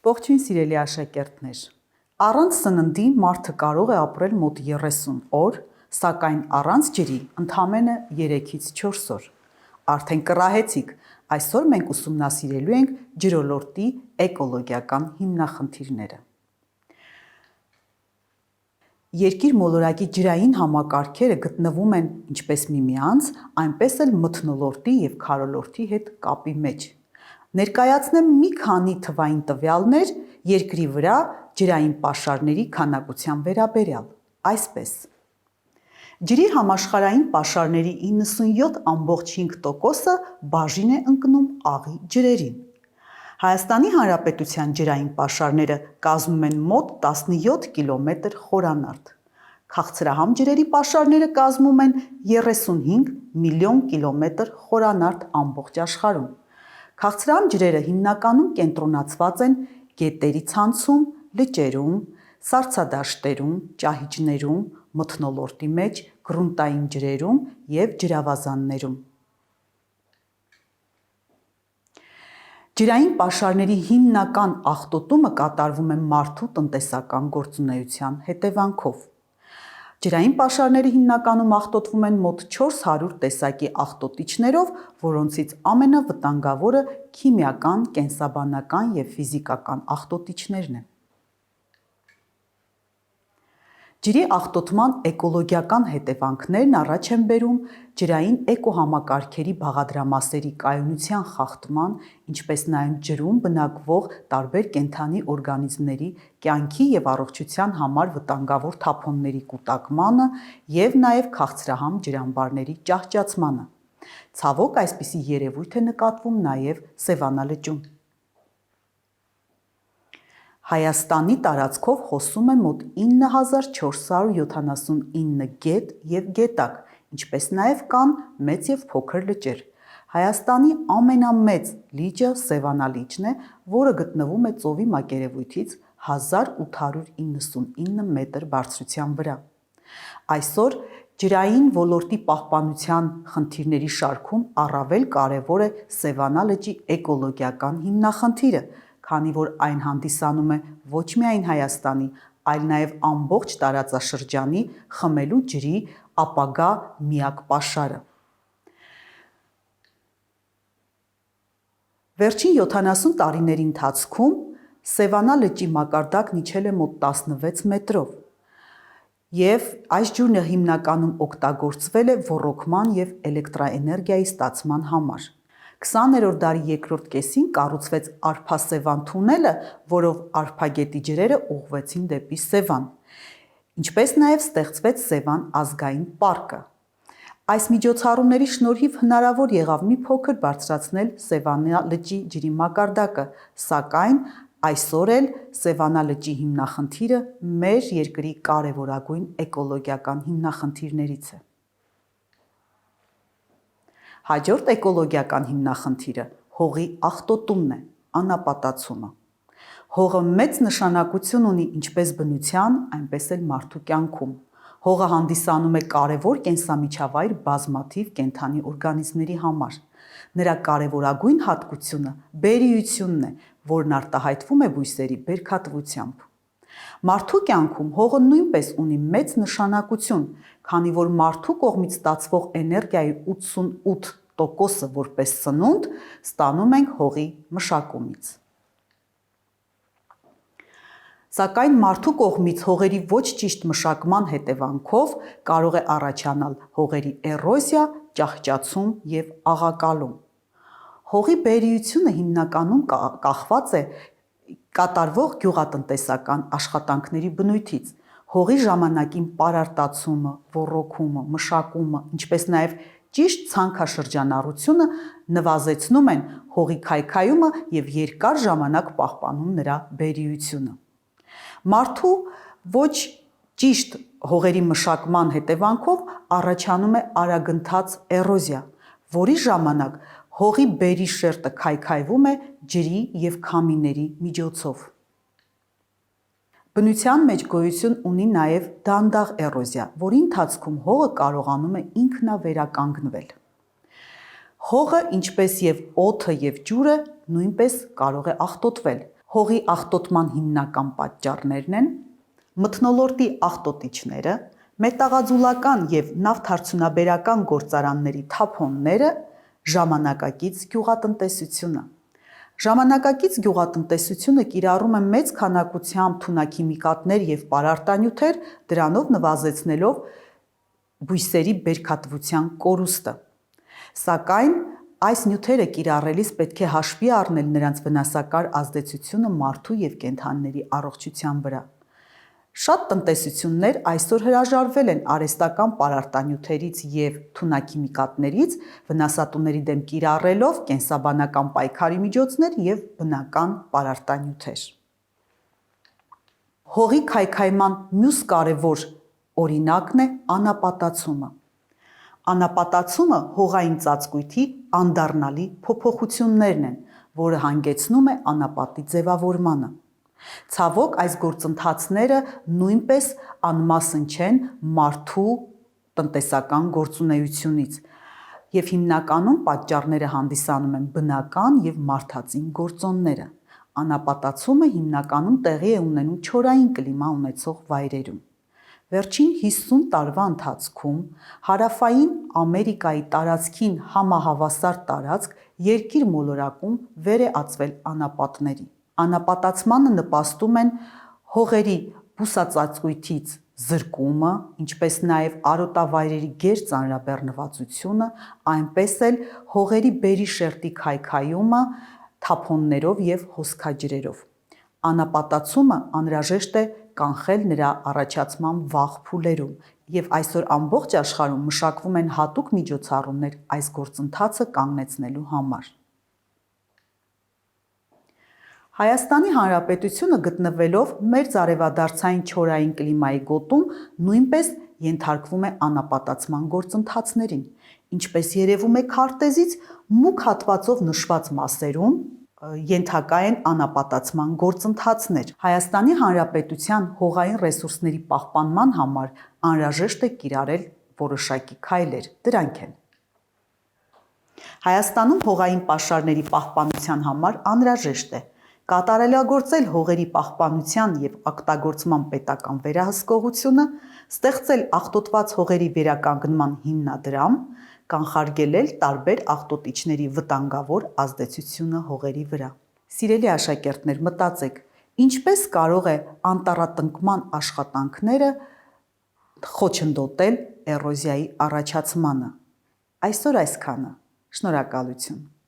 Ողջույն սիրելի աշակերտներ։ Առանց սննդի մարդը կարող է ապրել մոտ 30 օր, սակայն առանց ջրի ընդամենը 3-ից 4 օր։ Արդեն կռահեցիք, այսօր մենք ուսումնասիրելու ենք ջրոլորտի էկոլոգիական հիմնախնդիրները։ Երկիր մոլորակի ջրային համակարգերը գտնվում են ինչպես միմյանց, այնպես էլ մթնոլորտի և քարոլորտի հետ կապի մեջ։ Ներկայացնեմ մի քանի թվային տվյալներ երկրի վրա ջրային պաշարների քանակության վերաբերյալ, այսպես. Ջրի համաշխարհային պաշարների 97.5%-ը բաժին է ընկնում աղի ջրերին։ Հայաստանի Հանրապետության ջրային պաշարները կազմում են մոտ 17 կիլոմետր խորանարդ։ Քաղցրահամ ջրերի պաշարները կազմում են 35 միլիոն կիլոմետր խորանարդ ամբողջ աշխարհում։ Քաղցրահամ ջրերը հիմնականում կենտրոնացված են գետերի ցանցում, լճերում, սառցադաշտերում, ճահիճներում, մթնոլորտի մեջ, գրունտային ջրերում և ջրավազաններում։ Ջրային պաշարների հիմնական աղտոտումը կատարվում է մարդու տնտեսական գործունեության հետևանքով։ Ջրային պաշարները հիմնականում աղտոտվում են մոտ 400 տեսակի աղտոտիչներով, որոնցից ամենավտանգավորը քիմիական, կենսաբանական և ֆիզիկական աղտոտիչներն են։ Ջրի աղտոտման էկոլոգիական հետևանքներն առաջ են բերում ջրային էկոհամակարգերի բաղադրամասերի կայունության խախտման, ինչպես նաև ջրում բնակվող տարբեր կենդանի օրգանիզմների կյանքի և առողջության համար վտանգավոր թափոնների կուտակմանը և նաև քաղցրահամ ջրամբարների ճահճացմանը։ Ցավոք, այսպիսի երևույթ է նկատվում նաև Սևանա լճում։ Հայաստանի տարածքով հոսում է մոտ 9479 գետ և գետակ, ինչպես նաև կան մեծ և փոքր լճեր։ Հայաստանի ամենամեծ լիճը Սևանա լիճն է, որը գտնվում է ծովի մակերևույթից 1899 մետր բարձրության վրա։ Այսօր ջրային ոլորտի պահպանության խնդիրների շարքում առավել կարևոր է Սևանա լճի էկոլոգիական հիմնախնդիրը, քանի որ այն հանդիսանում է ոչ միայն Հայաստանի, այլ նաև ամբողջ տարածաշրջանի խմելու ջրի ապագա միակ պաշարը։ Վերջին 70 տարիների ընթացքում Սևանա լճի մակարդակն իջել է մոտ 16 մետրով, և այս ջուրը հիմնականում օգտագործվել է ոռոգման և էլեկտրաէներգիայի ստացման համար։ 20-րդ դարի երկրորդ կեսին կառուցվեց Արփասևան թունելը, որով Արփագետի ջրերը ուղղվեցին դեպի Սևան, ինչպես նաև ստեղծվեց Սևան ազգային պարկը։ Այս միջոցառումների շնորհիվ հնարավոր եղավ մի փոքր բարձրացնել Սևանա լճի ջրի մակարդակը, սակայն այսօր էլ Սևանա լճի հիմնախնդիրը մեր երկրի կարևորագույն էկոլոգիական հիմնախնդիրներից է։ Հաջորդ էկոլոգիական հիմնախնդիրը հողի աղտոտումն է, անապատացումը։ Հողը մեծ նշանակություն ունի ինչպես բնության, այնպես էլ մարդու կյանքում։ Հողը հանդիսանում է կարևոր կենսամիջավայր բազմաթիվ կենդանի օրգանիզմների համար։ Նրա կարևորագույն հատկությունը բերիությունն է, որն արտահայտվում է բույսերի բերքատվությամբ։ Մարդու կյանքում հողը նույնպես ունի մեծ նշանակություն, քանի որ մարդու կողմից ստացվող էներգիայի 88%-ը որպես սնունդ ստանում ենք հողի մշակումից։ Սակայն մարդու կողմից հողերի ոչ ճիշտ մշակման հետևանքով կարող է առաջանալ հողերի էրոզիա, ճահճացում և աղակալում։ Հողի բերիությունը հիմնականում կախված է կատարվող գյուղատնտեսական աշխատանքների բնույթից։ Հողի ժամանակին պարարտացումը, ոռոգումը, մշակումը, ինչպես նաև ճիշտ ցանքաշրջանառությունը նվազեցնում են հողի քայքայումը և երկար ժամանակ պահպանում նրա բերիությունը։ Մարդու ոչ ճիշտ հողերի մշակման հետևանքով առաջանում է արագընթաց էրոզիա, որի ժամանակ հողի բերրի շերտը քայքայվում է ջրի և քամիների միջոցով։ Բնության մեջ գոյություն ունի նաև դանդաղ էրոզիա, որի ընթացքում հողը կարողանում է ինքնավերականգնվել։ Հողը, ինչպես և օդը և ջուրը, նույնպես կարող է աղտոտվել։ Հողի աղտոտման հիմնական պատճառներն են մթնոլորտի աղտոտիչները, մետաղաձուլական և նավթարդյունաբերական գործարանների թափոնները, ժամանակակից գյուղատնտեսությունը։ Ժամանակակից գյուղատնտեսությունը կիրառում է մեծ քանակությամբ թունաքիմիկատներ և պարարտանյութեր, դրանով նվազեցնելով բույսերի բերքատվության կորուստը։ Սակայն այս նյութերը կիրառելիս պետք է հաշվի առնել նրանց վնասակար ազդեցությունը մարդու և կենդանիների առողջության վրա։ Շատ տնտեսություններ այսօր հրաժարվել են արհեստական պարարտանյութերից և թունաքիմիկատներից, վնասատուների դեմ կիրառելով կենսաբանական պայքարի միջոցներ և բնական պարարտանյութեր։ Հողի քայքայման մյուս կարևոր օրինակն է անապատացումը։ Անապատացումը հողային ծածկույթի անդառնալի փոփոխություններն են, որը հանգեցնում է անապատի ձևավորմանը։ Ցավոք, այս գործընթացները նույնպես անմասն չեն մարդու տնտեսական գործունեությունից, և հիմնականում պատճառները հանդիսանում են բնական և մարդածին գործոնները։ Անապատացումը հիմնականում տեղի է ունենում չորային կլիմա ունեցող վայրերում։ Վերջին 50 տարվա ընթացքում հարավային Ամերիկայի տարածքին համահավասար տարածք երկիր մոլորակում վեր է ածվել անապատների։ Անապատացմանը նպաստում են հողերի բուսածածկույթից զրկումը, ինչպես նաև արտոտավայրերի գերծանրաբեռնվածությունը, այնպես էլ հողերի բերրիշերտի քայքայումը թափոններով և հոսքաջրերով։ Անապատացումը անհրաժեշտ է կանխել նրա առաջացման վաղ փուլերում, և այսօր ամբողջ աշխարհում մշակվում են հատուկ միջոցառումներ այս գործընթացը կանգնեցնելու համար։ Հայաստանի Հանրապետությունը գտնվելով մերձարևադարձային չորային կլիմայի գոտում նույնպես ենթարկվում է անապատացման գործընթացներին։ Ինչպես երևում է քարտեզից, մուգ հատվածով նշված մասերում ենթակա են անապատացման գործընթացներ։ Հայաստանի Հանրապետության հողային ռեսուրսների պահպանման համար անհրաժեշտ է կիրառել որոշակի քայլեր։ Դրանք են. Հայաստանում հողային պաշարների պահպանության համար անհրաժեշտ է կատարելագործել հողերի պահպանության և օգտագործման պետական վերահսկողությունը, ստեղծել աղտոտված հողերի վերականգնման հիմնադրամ, կանխարգելել տարբեր աղտոտիչների վտանգավոր ազդեցությունը հողերի վրա։ Սիրելի աշակերտներ, մտածեք, ինչպես կարող է անտառատնկման աշխատանքները խոչընդոտել էրոզիայի առաջացմանը։ Այսօր այսքանը։ Շնորհակալություն։